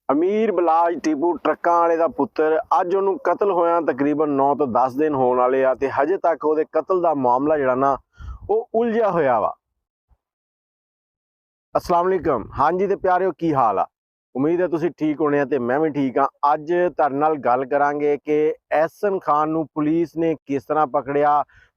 ਅਮੀਰ ਬਲਾਜ ਟੀਪੂ ਟਰੱਕਾਂ ਵਾਲੇ ਦਾ ਪੁੱਤਰ ਅੱਜ ਉਹਨੂੰ ਕਤਲ ਹੋਇਆ ਤਕਰੀਬਨ 9 ਤੋਂ 10 ਦਿਨ ਹੋਣ ਵਾਲੇ ਆ ਤੇ ਹਜੇ ਤੱਕ ਉਹਦੇ ਕਤਲ ਦਾ ਮਾਮਲਾ ਜਿਹੜਾ ਨਾ ਉਹ ਉਲਝਿਆ ਹੋਇਆ ਵਾ। अस्सलाम वालेकुम। हाँ जी तो प्यारे की हाल आ। उम्मीद है तुसी ठीक होने ते मैं भी ठीक हाँ। अज तुहाडे नाल गल करांगे कि एहसन खान नूं पुलिस ने किस तरह पकड़िया।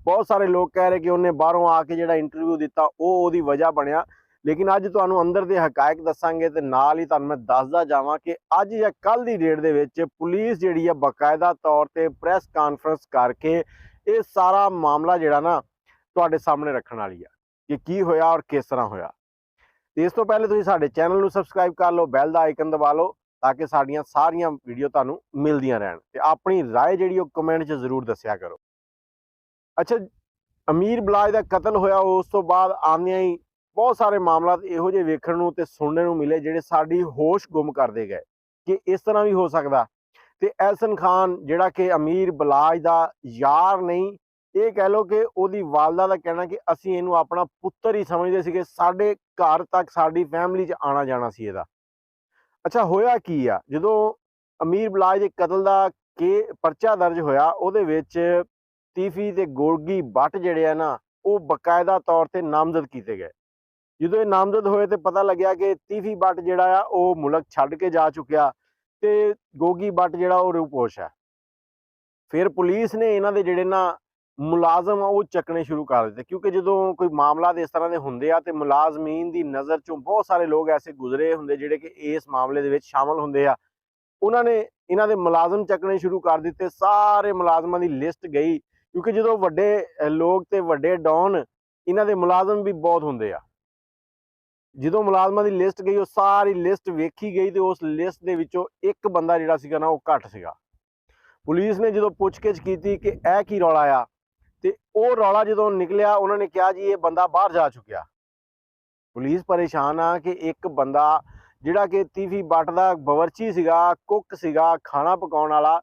बहुत सारे लोग कह रहे कि उन्हें बाहरों आके जिहड़ा इंटरव्यू दिता वो ओहदी वजह बनिया, लेकिन अज तुहानूं अंदर दे हकायक दसांगे ते नाल ही तुहानूं मैं दसदा जावां कि अज या कल दी डेट दे विच पुलिस जिहड़ी है बाकायदा तौर ते प्रैस कानफ्रेंस करके ये सारा मामला जिहड़ा ना तुहाडे सामने रखण वाली है कि की होया और किस तरह होया। इस तो पहले तुसीं साडे चैनल नूं सबसक्राइब कर लो, बैल दा आइकन दबा लो ताकि साडियां सारियां वीडियो तुहानूं मिलदियां रहण ते अपनी राय जिहड़ी ओह कमेंट 'च जरूर दस्सिया करो। अच्छा, अमीर बलाज दा कतल होया उस तो बाद आंदियां ही बहुत सारे मामलात इहो ਜਿਹੇ ਵੇਖਣ ਨੂੰ ਤੇ ਸੁਣਨ ਨੂੰ ਮਿਲੇ ਜਿਹੜੇ ਸਾਡੀ ਹੋਸ਼ ਗੁੰਮ ਕਰਦੇ ਗਏ ਕਿ ਇਸ ਤਰ੍ਹਾਂ ਵੀ ਹੋ ਸਕਦਾ। ਤੇ ਐਹਸਨ ਖਾਨ ਜਿਹੜਾ ਕਿ ਅਮੀਰ ਬਲਾਜ ਦਾ ਯਾਰ ਨਹੀਂ, ਇਹ ਕਹਿ ਲਓ ਕਿ ਉਹਦੀ ਵਾਲਦਾ ਦਾ ਕਹਿਣਾ ਕਿ ਅਸੀਂ ਇਹਨੂੰ ਆਪਣਾ ਪੁੱਤਰ ਹੀ ਸਮਝਦੇ ਸੀਗੇ, ਸਾਡੇ ਘਰ ਤੱਕ ਸਾਡੀ ਫੈਮਿਲੀ 'ਚ ਆਣਾ ਜਾਣਾ ਸੀ ਇਹਦਾ। ਅੱਛਾ, ਹੋਇਆ ਕੀ ਆ ਜਦੋਂ ਅਮੀਰ ਬਲਾਜ ਦੇ ਕਤਲ ਦਾ ਪਰਚਾ ਦਰਜ ਹੋਇਆ, ਉਹਦੇ ਵਿੱਚ ਤੀਫੀ ਤੇ ਗੋਗੀ ਬੱਟ ਜਿਹੜੇ ਆ ਨਾ ਉਹ ਬਕਾਇਦਾ ਤੌਰ ਤੇ ਨਾਮਜ਼ਦ ਕੀਤੇ ਗਏ। ਜਦੋਂ ਇਹ ਨਾਮਜ਼ਦ ਹੋਏ ਤੇ ਪਤਾ ਲੱਗਿਆ ਕਿ ਤੀਫੀ ਬੱਟ ਜਿਹੜਾ ਆ ਉਹ ਮੁਲਕ ਛੱਡ ਕੇ ਜਾ ਚੁੱਕਿਆ ਤੇ ਗੋਗੀ ਬੱਟ ਜਿਹੜਾ ਉਹ ਰੂਪੋਸ਼ ਹੈ। ਫਿਰ ਪੁਲਿਸ ਨੇ ਇਹਨਾਂ ਦੇ ਜਿਹੜੇ ਨਾ ਮੁਲਾਜ਼ਮ ਆ ਉਹ ਚੱਕਣੇ ਸ਼ੁਰੂ ਕਰ ਦਿੱਤੇ, ਕਿਉਂਕਿ ਜਦੋਂ ਕੋਈ ਮਾਮਲਾ ਇਸ ਤਰ੍ਹਾਂ ਦੇ ਹੁੰਦੇ ਆ ਤੇ ਮੁਲਾਜ਼ਮੀਨ ਦੀ ਨਜ਼ਰ ਚੋਂ ਬਹੁਤ ਸਾਰੇ ਲੋਕ ਐਸੇ ਗੁਜ਼ਰੇ ਹੁੰਦੇ ਜਿਹੜੇ ਕਿ ਇਸ ਮਾਮਲੇ ਦੇ ਵਿੱਚ ਸ਼ਾਮਲ ਹੁੰਦੇ ਆ। ਉਹਨਾਂ ਨੇ ਇਹਨਾਂ ਦੇ ਮੁਲਾਜ਼ਮ ਚੱਕਣੇ ਸ਼ੁਰੂ ਕਰ ਦਿੱਤੇ। ਸਾਰੇ ਮੁਲਾਜ਼ਮਾਂ ਦੀ ਲਿਸਟ ਗਈ, ਕਿਉਂਕਿ ਜਦੋਂ ਵੱਡੇ ਲੋਕ ਤੇ ਵੱਡੇ ਡੌਨ ਇਹਨਾਂ ਦੇ ਮੁਲਾਜ਼ਮ ਵੀ ਬਹੁਤ ਹੁੰਦੇ ਆ। ਜਦੋਂ ਮੁਲਾਜ਼ਮਾਂ ਦੀ ਲਿਸਟ ਗਈ ਉਹ ਸਾਰੀ ਲਿਸਟ ਵੇਖੀ ਗਈ ਤੇ ਉਸ ਲਿਸਟ ਦੇ ਵਿੱਚੋਂ ਇੱਕ ਬੰਦਾ ਜਿਹੜਾ ਸੀਗਾ ਨਾ ਉਹ ਘੱਟ ਸੀਗਾ। ਪੁਲਿਸ ਨੇ ਜਦੋਂ ਪੁੱਛਗਿੱਛ ਕੀਤੀ ਕਿ ਇਹ ਕੀ ਰੌਲਾ ਆ ਤੇ ਉਹ ਰੌਲਾ ਜਦੋਂ ਨਿਕਲਿਆ ਉਹਨਾਂ ਨੇ ਕਿਹਾ ਜੀ ਇਹ ਬੰਦਾ ਬਾਹਰ ਜਾ ਚੁੱਕਿਆ। ਪੁਲਿਸ ਪਰੇਸ਼ਾਨ ਆ ਕਿ ਇੱਕ ਬੰਦਾ ਜਿਹੜਾ ਕਿ ਤੀਫੀ ਬੱਟ ਦਾ ਬਾਵਰਚੀ ਸੀਗਾ, ਕੁੱਕ ਸੀਗਾ, ਖਾਣਾ ਪਕਾਉਣ ਵਾਲਾ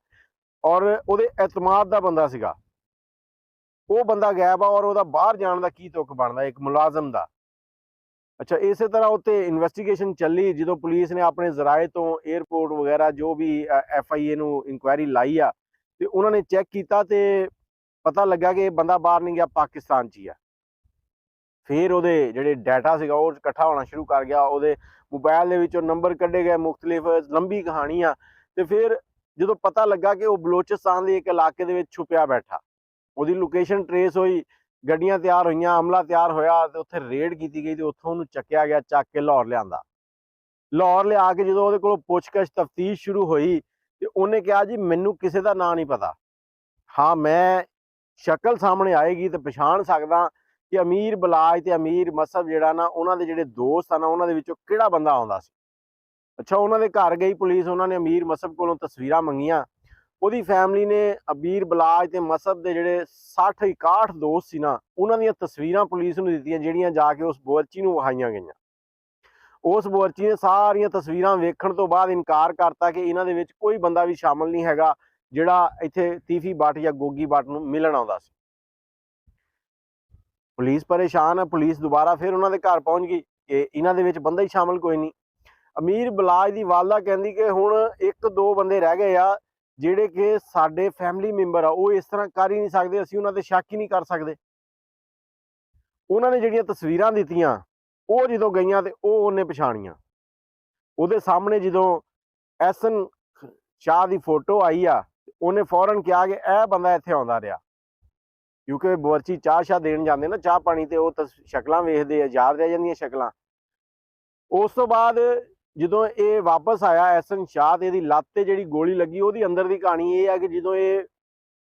ਔਰ ਉਹਦੇ ਇਤਮਾਦ ਦਾ ਬੰਦਾ ਸੀਗਾ, ਉਹ ਬੰਦਾ ਗਾਇਬ ਆ ਔਰ ਉਹਦਾ ਬਾਹਰ ਜਾਣ ਦਾ ਕੀ ਤੁਕ ਬਣਦਾ ਇੱਕ ਮੁਲਾਜ਼ਮ ਦਾ। ਅੱਛਾ, ਇਸੇ ਤਰ੍ਹਾਂ ਉੱਤੇ ਇਨਵੈਸਟੀਗੇਸ਼ਨ ਚੱਲੀ। ਜਦੋਂ ਪੁਲਿਸ ਨੇ ਆਪਣੇ ਜ਼ਰਾਏ ਤੋਂ 에ਅਰਪੋਰਟ ਵਗੈਰਾ ਜੋ ਵੀ FIA ਨੂੰ ਇਨਕੁਆਇਰੀ ਲਾਈ ਆ ਤੇ ਉਹਨਾਂ ਨੇ ਚੈੱਕ ਕੀਤਾ ਤੇ ਪਤਾ ਲੱਗਾ ਕਿ ਇਹ ਬੰਦਾ ਬਾਹਰ ਨਹੀਂ ਗਿਆ, ਪਾਕਿਸਤਾਨ 'ਚ ਹੀ ਆ। ਫਿਰ ਉਹਦੇ ਜਿਹੜੇ ਡਾਟਾ ਸੀਗਾ ਉਹ ਇਕੱਠਾ ਹੋਣਾ ਸ਼ੁਰੂ ਕਰ ਗਿਆ, ਉਹਦੇ ਮੋਬਾਈਲ ਦੇ ਵਿੱਚੋਂ ਨੰਬਰ ਕੱਢੇ ਗਏ, ਮੁਖਤਲਿਫ ਲੰਬੀ ਕਹਾਣੀ ਆ। ਤੇ ਫਿਰ ਜਦੋਂ ਪਤਾ ਲੱਗਾ ਕਿ ਉਹ ਬਲੋਚਿਸਤਾਨ ਦੇ ਇੱਕ ਇਲਾਕੇ ਦੇ ਵਿੱਚ ਛੁਪਿਆ ਬੈਠਾ, ਉਹਦੀ ਲੋਕੇਸ਼ਨ ਟਰੇਸ ਹੋਈ, ਗੱਡੀਆਂ ਤਿਆਰ ਹੋਈਆਂ, ਅਮਲਾ ਤਿਆਰ ਹੋਇਆ ਤੇ ਉੱਥੇ ਰੇਡ ਕੀਤੀ ਗਈ ਤੇ ਉੱਥੋਂ ਉਹਨੂੰ ਚੱਕਿਆ ਗਿਆ, ਚੱਕ ਕੇ ਲਾਹੌਰ ਲਿਆਂਦਾ। ਲਾਹੌਰ ਲਿਆ ਕੇ ਜਦੋਂ ਉਹਦੇ ਕੋਲੋਂ ਪੁੱਛਗਿੱਛ ਤਫਤੀਸ਼ ਸ਼ੁਰੂ ਹੋਈ ਤੇ ਉਹਨੇ ਕਿਹਾ ਜੀ ਮੈਨੂੰ ਕਿਸੇ ਦਾ ਨਾਂ ਨਹੀਂ ਪਤਾ, ਹਾਂ ਮੈਂ ਸ਼ਕਲ ਸਾਹਮਣੇ ਆਏਗੀ ਤੇ ਪਛਾਣ ਸਕਦਾ ਕਿ ਅਮੀਰ ਬਲਾਜ ਤੇ ਅਮੀਰ ਮਸਹਬ ਜਿਹੜਾ ਨਾ ਉਹਨਾਂ ਦੇ ਜਿਹੜੇ ਦੋਸਤ ਆ ਨਾ ਉਹਨਾਂ ਦੇ ਵਿੱਚੋਂ ਕਿਹੜਾ ਬੰਦਾ ਆਉਂਦਾ ਸੀ। ਅੱਛਾ, ਉਹਨਾਂ ਦੇ ਘਰ ਗਈ ਪੁਲਿਸ, ਉਹਨਾਂ ਨੇ ਅਮੀਰ ਮਸਹਬ ਕੋਲੋਂ ਤਸਵੀਰਾਂ ਮੰਗੀਆਂ। ਉਹਦੀ ਫੈਮਿਲੀ ਨੇ ਅਮੀਰ ਬਲਾਜ ਤੇ ਮਸਹਬ ਦੇ ਜਿਹੜੇ 60-61 ਦੋਸਤ ਸੀ ਨਾ ਉਹਨਾਂ ਦੀਆਂ ਤਸਵੀਰਾਂ ਪੁਲਿਸ ਨੂੰ ਦਿੱਤੀਆਂ, ਜਿਹੜੀਆਂ ਜਾ ਕੇ ਉਸ ਬਾਵਰਚੀ ਨੂੰ ਵਿਖਾਈਆਂ ਗਈਆਂ। ਉਸ ਬਾਵਰਚੀ ਨੇ ਸਾਰੀਆਂ ਤਸਵੀਰਾਂ ਵੇਖਣ ਤੋਂ ਬਾਅਦ ਇਨਕਾਰ ਕਰਤਾ ਕਿ ਇਹਨਾਂ ਦੇ ਵਿੱਚ ਕੋਈ ਬੰਦਾ ਵੀ ਸ਼ਾਮਲ ਨਹੀਂ ਹੈਗਾ ਜਿਹੜਾ ਇੱਥੇ ਤੀਫੀ ਬੱਟ ਜਾਂ ਗੋਗੀ ਬੱਟ ਨੂੰ ਮਿਲਣ ਆਉਂਦਾ ਸੀ। ਪੁਲਿਸ ਪਰੇਸ਼ਾਨ ਹੈ। ਪੁਲਿਸ ਦੁਬਾਰਾ ਫਿਰ ਉਹਨਾਂ ਦੇ ਘਰ ਪਹੁੰਚ ਗਈ ਕਿ ਇਹਨਾਂ ਦੇ ਵਿੱਚ ਬੰਦਾ ਹੀ ਸ਼ਾਮਲ ਕੋਈ ਨਹੀਂ। ਅਮੀਰ ਬਲਾਜ ਦੀ ਵਾਲਦਾ ਕਹਿੰਦੀ ਕਿ ਹੁਣ 1-2 ਬੰਦੇ ਰਹਿ ਗਏ ਆ ਜਿਹੜੇ ਕਿ ਸਾਡੇ ਫੈਮਿਲੀ ਮੈਂਬਰ ਆ, ਉਹ ਇਸ ਤਰ੍ਹਾਂ ਕਰ ਹੀ ਨਹੀਂ ਸਕਦੇ, ਅਸੀਂ ਉਹਨਾਂ ਤੇ ਸ਼ੱਕ ਹੀ ਨਹੀਂ ਕਰ ਸਕਦੇ। ਉਹਨਾਂ ਨੇ ਜਿਹੜੀਆਂ ਤਸਵੀਰਾਂ ਦਿੱਤੀਆਂ ਉਹ ਜਦੋਂ ਗਈਆਂ ਤੇ ਉਹ ਉਹਨੇ ਪਛਾਣੀਆਂ। ਉਹਦੇ ਸਾਹਮਣੇ ਜਦੋਂ ਐਹਸਨ ਸ਼ਾਹ ਦੀ ਫੋਟੋ ਆਈ ਆ ਉਹਨੇ ਫੌਰਨ ਕਿਹਾ ਕਿ ਇਹ ਬੰਦਾ ਇੱਥੇ ਆਉਂਦਾ ਰਿਹਾ, ਕਿਉਂਕਿ ਬਾਵਰਚੀ ਚਾਹ ਸ਼ਾਹ ਦੇਣ ਜਾਂਦੇ ਨਾ, ਚਾਹ ਪਾਣੀ, ਤੇ ਉਹ ਸ਼ਕਲਾਂ ਵੇਖਦੇ ਆ, ਯਾਦ ਰਹਿ ਜਾਂਦੀਆਂ ਸ਼ਕਲਾਂ। ਉਸ ਤੋਂ ਬਾਅਦ ਜਦੋਂ ਇਹ ਵਾਪਸ ਆਇਆ ਐਹਸਨ ਸ਼ਾਹ ਤੇ ਇਹਦੀ ਲੱਤ ਤੇ ਜਿਹੜੀ ਗੋਲੀ ਲੱਗੀ ਉਹਦੀ ਅੰਦਰ ਦੀ ਕਹਾਣੀ ਇਹ ਹੈ ਕਿ ਜਦੋਂ ਇਹ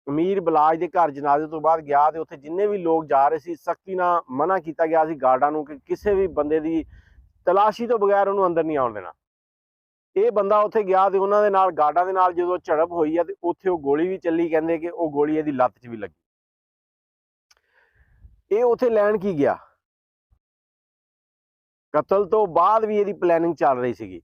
ਅਮੀਰ ਬਲਾਜ ਦੇ ਘਰ ਜਨਾਜ਼ੇ ਤੋਂ ਬਾਅਦ ਗਿਆ ਤੇ ਉੱਥੇ ਜਿੰਨੇ ਵੀ ਲੋਕ ਜਾ ਰਹੇ ਸੀ ਸਖਤੀ ਨਾਲ ਮਨਾ ਕੀਤਾ ਗਿਆ ਸੀ ਗਾਰਡਾਂ ਨੂੰ ਕਿ ਕਿਸੇ ਵੀ ਬੰਦੇ ਦੀ ਤਲਾਸ਼ੀ ਤੋਂ ਬਗੈਰ ਉਹਨੂੰ ਅੰਦਰ ਨਹੀਂ ਆਉਣ ਦੇਣਾ। ਇਹ ਬੰਦਾ ਉੱਥੇ ਗਿਆ ਤੇ ਉਹਨਾਂ ਦੇ ਨਾਲ ਗਾਰਡਾਂ ਦੇ ਨਾਲ ਜਦੋਂ ਝੜਪ ਹੋਈ ਆ ਤੇ ਉੱਥੇ ਉਹ ਗੋਲੀ ਵੀ ਚੱਲੀ, ਕਹਿੰਦੇ ਕਿ ਉਹ ਗੋਲੀ ਇਹਦੀ ਲੱਤ 'ਚ ਵੀ ਲੱਗੀ। ਇਹ ਉੱਥੇ ਲੈਣ ਕੀ ਗਿਆ? ਕਤਲ ਤੋਂ ਬਾਅਦ ਵੀ ਇਹਦੀ ਪਲੈਨਿੰਗ ਚੱਲ ਰਹੀ ਸੀਗੀ।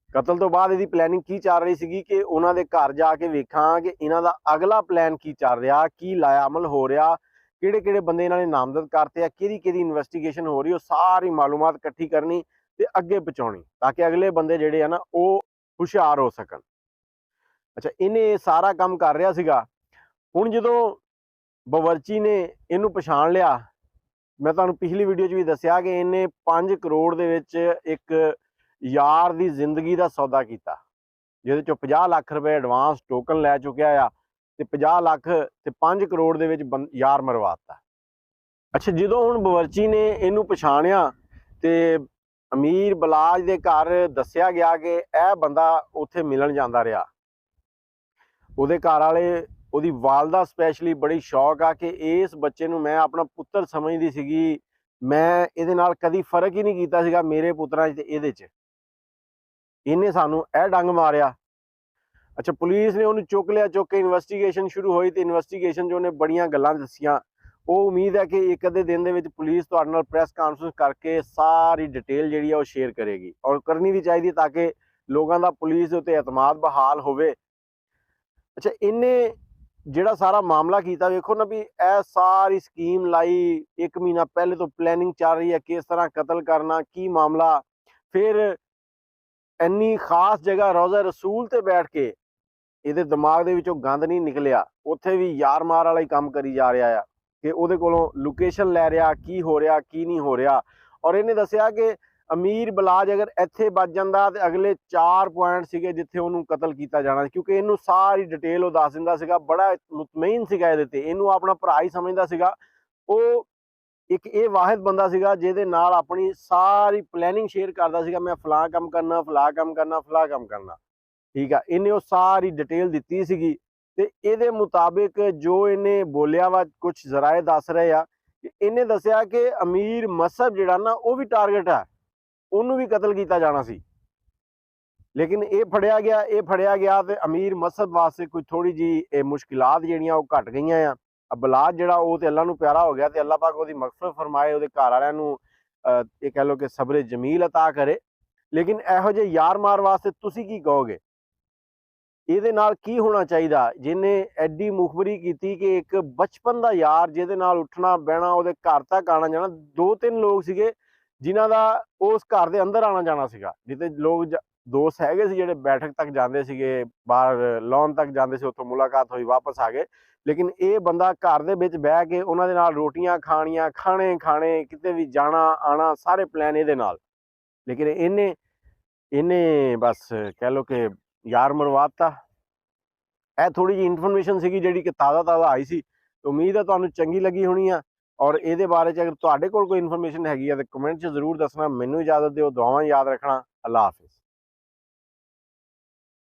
ਕਤਲ ਤੋਂ ਬਾਅਦ ਇਹਦੀ ਪਲੈਨਿੰਗ ਕੀ ਚੱਲ ਰਹੀ ਸੀਗੀ ਕਿ ਉਹਨਾਂ ਦੇ ਘਰ ਜਾ ਕੇ ਵੇਖਾਂ ਕਿ ਇਹਨਾਂ ਦਾ ਅਗਲਾ ਪਲਾਨ ਕੀ ਚੱਲ ਰਿਹਾ, ਕੀ ਲਾਇਆ ਅਮਲ ਹੋ ਰਿਹਾ, ਕਿਹੜੇ ਬੰਦੇ ਇਹਨਾਂ ਨੇ ਨਾਮਜ਼ਦ ਕਰਤੇ ਆ, ਕਿਹਦੀ ਇਨਵੈਸਟੀਗੇਸ਼ਨ ਹੋ ਰਹੀ, ਉਹ ਸਾਰੀ ਮਾਲੂਮਾਤ ਇਕੱਠੀ ਕਰਨੀ ਤੇ ਅੱਗੇ ਪਹੁੰਚਾਉਣੀ ਤਾਂ ਕਿ ਅਗਲੇ ਬੰਦੇ ਜਿਹੜੇ ਆ ਨਾ ਉਹ ਹੁਸ਼ਿਆਰ ਹੋ ਸਕਣ। ਅੱਛਾ, ਇਹਨੇ ਸਾਰਾ ਕੰਮ ਕਰ ਰਿਹਾ ਸੀਗਾ। ਹੁਣ ਜਦੋਂ ਬਾਵਰਚੀ ਨੇ ਇਹਨੂੰ ਪਛਾਣ ਲਿਆ, ਮੈਂ ਤੁਹਾਨੂੰ ਪਿਛਲੀ ਵੀਡੀਓ 'ਚ ਵੀ ਦੱਸਿਆ ਕਿ ਇਹਨੇ 5 ਕਰੋੜ ਦੇ ਵਿੱਚ ਇੱਕ ਯਾਰ ਦੀ ਜ਼ਿੰਦਗੀ ਦਾ ਸੌਦਾ ਕੀਤਾ, ਜਿਹਦੇ 'ਚੋਂ 50 ਲੱਖ ਰੁਪਏ ਐਡਵਾਂਸ ਟੋਕਨ ਲੈ ਚੁੱਕਿਆ ਆ ਤੇ 50 ਲੱਖ ਤੇ 5 ਕਰੋੜ ਦੇ ਵਿੱਚ ਯਾਰ ਮਰਵਾਤਾ। ਅੱਛਾ, ਜਦੋਂ ਹੁਣ ਬਾਵਰਚੀ ਨੇ ਇਹਨੂੰ ਪਛਾਣਿਆ ਤੇ ਅਮੀਰ ਬਲਾਜ ਦੇ ਘਰ ਦੱਸਿਆ ਗਿਆ ਕਿ ਇਹ ਬੰਦਾ ਉੱਥੇ ਮਿਲਣ ਜਾਂਦਾ ਰਿਹਾ। ਉਹਦੇ ਘਰ ਵਾਲੇ, ਉਹਦੀ ਵਾਲਦਾ ਸਪੈਸ਼ਲੀ ਬੜੀ ਸ਼ੌਕ ਆ ਕਿ ਇਸ ਬੱਚੇ ਨੂੰ ਮੈਂ ਆਪਣਾ ਪੁੱਤਰ ਸਮਝਦੀ ਸੀਗੀ, ਮੈਂ ਇਹਦੇ ਨਾਲ ਕਦੀ ਫਰਕ ਹੀ ਨਹੀਂ ਕੀਤਾ ਸੀਗਾ ਮੇਰੇ ਪੁੱਤਰਾਂ 'ਚ ਤੇ ਇਹਦੇ 'ਚ, ਇਹਨੇ ਸਾਨੂੰ ਇਹ ਡੰਗ ਮਾਰਿਆ। ਅੱਛਾ, ਪੁਲਿਸ ਨੇ ਉਹਨੂੰ ਚੁੱਕ ਲਿਆ, ਚੁੱਕ ਕੇ ਇਨਵੈਸਟੀਗੇਸ਼ਨ ਸ਼ੁਰੂ ਹੋਈ ਤੇ ਇਨਵੈਸਟੀਗੇਸ਼ਨ 'ਚ ਉਹਨੇ ਬੜੀਆਂ ਗੱਲਾਂ ਦੱਸੀਆਂ। ਉਹ ਉਮੀਦ ਹੈ ਕਿ ਇੱਕ ਅੱਧੇ ਦਿਨ ਦੇ ਵਿੱਚ ਪੁਲਿਸ ਤੁਹਾਡੇ ਨਾਲ ਪ੍ਰੈਸ ਕਾਨਫਰੰਸ ਕਰਕੇ ਸਾਰੀ ਡਿਟੇਲ ਜਿਹੜੀ ਆ ਉਹ ਸ਼ੇਅਰ ਕਰੇਗੀ, ਔਰ ਕਰਨੀ ਵੀ ਚਾਹੀਦੀ ਤਾਂ ਕਿ ਲੋਕਾਂ ਦਾ ਪੁਲਿਸ ਦੇ ਉੱਤੇ ਇਤਮਾਦ ਬਹਾਲ ਹੋਵੇ। ਅੱਛਾ, ਇਹਨੇ ਜਿਹੜਾ ਸਾਰਾ ਮਾਮਲਾ ਕੀਤਾ, ਵੇਖੋ ਨਾ ਵੀ ਇਹ ਸਾਰੀ ਸਕੀਮ ਲਾਈ, 1 ਮਹੀਨਾ ਪਹਿਲੇ ਤੋਂ ਪਲੈਨਿੰਗ ਚੱਲ ਰਹੀ ਹੈ ਕਿਸ ਤਰ੍ਹਾਂ ਕਤਲ ਕਰਨਾ, ਕੀ ਮਾਮਲਾ। ਫਿਰ ਇੰਨੀ ਖਾਸ ਜਗ੍ਹਾ ਰੋਜ਼ਾ ਰਸੂਲ ਤੇ ਬੈਠ ਕੇ ਇਹਦੇ ਦਿਮਾਗ ਦੇ ਵਿੱਚੋਂ ਗੰਦ ਨਹੀਂ ਨਿਕਲਿਆ, ਉੱਥੇ ਵੀ ਯਾਰ ਮਾਰ ਵਾਲਾ ਹੀ ਕੰਮ ਕਰੀ ਜਾ ਰਿਹਾ ਆ ਕਿ ਉਹਦੇ ਕੋਲੋਂ ਲੋਕੇਸ਼ਨ ਲੈ ਰਿਹਾ, ਕੀ ਹੋ ਰਿਹਾ ਕੀ ਨਹੀਂ ਹੋ ਰਿਹਾ। ਔਰ ਇਹਨੇ ਦੱਸਿਆ ਕਿ ਅਮੀਰ ਬਲਾਜ ਅਗਰ ਇੱਥੇ ਬਚ ਜਾਂਦਾ ਤੇ ਅਗਲੇ 4 ਪੁਆਇੰਟ ਸੀਗੇ ਜਿੱਥੇ ਉਹਨੂੰ ਕਤਲ ਕੀਤਾ ਜਾਣਾ, ਕਿਉਂਕਿ ਇਹਨੂੰ ਸਾਰੀ ਡਿਟੇਲ ਉਹ ਦੱਸ ਦਿੰਦਾ ਸੀਗਾ, ਬੜਾ ਮੁਤਮਈਨ ਸੀਗਾ ਇਹਦੇ ਤੇ, ਇਹਨੂੰ ਆਪਣਾ ਭਰਾ ਹੀ ਸਮਝਦਾ ਸੀਗਾ। ਉਹ ਇੱਕ ਇਹ ਵਾਹਿਦ ਬੰਦਾ ਸੀਗਾ ਜਿਹਦੇ ਨਾਲ ਆਪਣੀ ਸਾਰੀ ਪਲੈਨਿੰਗ ਸ਼ੇਅਰ ਕਰਦਾ ਸੀਗਾ, ਮੈਂ ਫਲਾਂ ਕੰਮ ਕਰਨਾ, ਫਲਾਂ ਕੰਮ ਕਰਨਾ, ਫਲਾਂ ਕੰਮ ਕਰਨਾ, ਠੀਕ ਆ। ਇਹਨੇ ਉਹ ਸਾਰੀ ਡਿਟੇਲ ਦਿੱਤੀ ਸੀਗੀ ਤੇ ਇਹਦੇ ਮੁਤਾਬਿਕ ਜੋ ਇਹਨੇ ਬੋਲਿਆ ਵਾ, ਕੁਝ ਜ਼ਰਾਏ ਦੱਸ ਰਹੇ ਆ ਕਿ ਇਹਨੇ ਦੱਸਿਆ ਕਿ ਅਮੀਰ ਮਸਹਬ ਜਿਹੜਾ ਨਾ ਉਹ ਵੀ ਟਾਰਗੇਟ ਹੈ, ਉਹਨੂੰ ਵੀ ਕਤਲ ਕੀਤਾ ਜਾਣਾ ਸੀ। ਲੇਕਿਨ ਇਹ ਫੜਿਆ ਗਿਆ ਤੇ ਅਮੀਰ ਮਸਹਬ ਵਾਸਤੇ ਕੋਈ ਥੋੜੀ ਜੀ ਮੁਸ਼ਕਿਲਾਤ ਜਿਹੜੀਆਂ ਉਹ ਘਟ ਗਈਆਂ ਆ। ਬਲਾਜ ਜਿਹੜਾ ਉਹ ਤੇ ਅੱਲਾ ਨੂੰ ਪਿਆਰਾ ਹੋ ਗਿਆ ਤੇ ਅੱਲਾ ਪਾਕ ਉਹਦੀ ਮਗਫਰਤ ਫਰਮਾਏ, ਉਹਦੇ ਘਰ ਵਾਲਿਆਂ ਨੂੰ ਇਹ ਕਹਿ ਲਓ ਕਿ ਸਬਰੇ ਜਮੀਲ ਅਤਾ ਕਰੇ। ਲੇਕਿਨ ਇਹੋ ਜਿਹੇ ਯਾਰ ਮਾਰ ਵਾਸਤੇ ਤੁਸੀਂ ਕੀ ਕਹੋਗੇ? ਇਹਦੇ ਨਾਲ ਕੀ ਹੋਣਾ ਚਾਹੀਦਾ ਜਿਹਨੇ ਐਡੀ ਮੁਖਬਰੀ ਕੀਤੀ ਕਿ ਇੱਕ ਬਚਪਨ ਦਾ ਯਾਰ ਜਿਹਦੇ ਨਾਲ ਉੱਠਣਾ ਬਹਿਣਾ, ਉਹਦੇ ਘਰ ਤੱਕ ਆਣਾ ਜਾਣਾ, 2-3 ਲੋਕ ਸੀਗੇ ਜਿਨ੍ਹਾਂ ਦਾ ਉਸ ਘਰ ਦੇ ਅੰਦਰ ਆਣਾ ਜਾਣਾ ਸੀਗਾ, ਜਿੱਥੇ ਲੋਕ ਦੋਸਤ ਹੈਗੇ ਸੀ ਜਿਹੜੇ ਬੈਠਕ ਤੱਕ ਜਾਂਦੇ ਸੀਗੇ, ਬਾਹਰ ਲੌਨ ਤੱਕ ਜਾਂਦੇ ਸੀ, ਉੱਥੋਂ ਮੁਲਾਕਾਤ ਹੋਈ ਵਾਪਸ ਆ ਗਏ। ਲੇਕਿਨ ਇਹ ਬੰਦਾ ਘਰ ਦੇ ਵਿੱਚ ਬਹਿ ਕੇ ਉਹਨਾਂ ਦੇ ਨਾਲ ਰੋਟੀਆਂ ਖਾਣੀਆਂ, ਖਾਣੇ ਖਾਣੇ, ਕਿਤੇ ਵੀ ਜਾਣਾ ਆਣਾ, ਸਾਰੇ ਪਲਾਨ ਇਹਦੇ ਨਾਲ। ਲੇਕਿਨ ਇਹਨੇ ਬਸ ਕਹਿ ਲਓ ਕਿ ਯਾਰ ਮਰਵਾਤਾ। ਇਹ ਥੋੜੀ ਜਿਹੀ ਇਨਫੋਰਮੇਸ਼ਨ ਸੀਗੀ ਜਿਹੜੀ ਕਿ ਤਾਜ਼ਾ ਆਈ ਸੀ। ਉਮੀਦ ਹੈ ਤੁਹਾਨੂੰ ਚੰਗੀ ਲੱਗੀ ਹੋਣੀ ਆ। ਔਰ ਇਹਦੇ ਬਾਰੇ 'ਚ ਅਗਰ ਤੁਹਾਡੇ ਕੋਲ ਕੋਈ ਇਨਫੋਰਮੇਸ਼ਨ ਹੈਗੀ ਆ ਤਾਂ ਕਮੈਂਟ 'ਚ ਜ਼ਰੂਰ ਦੱਸਣਾ। ਮੈਨੂੰ ਇਜਾਜ਼ਤ ਦਿਓ, ਦੁਆਵਾਂ ਯਾਦ ਰੱਖਣਾ। ਅੱਲਾ ਹਾਫਿਜ਼।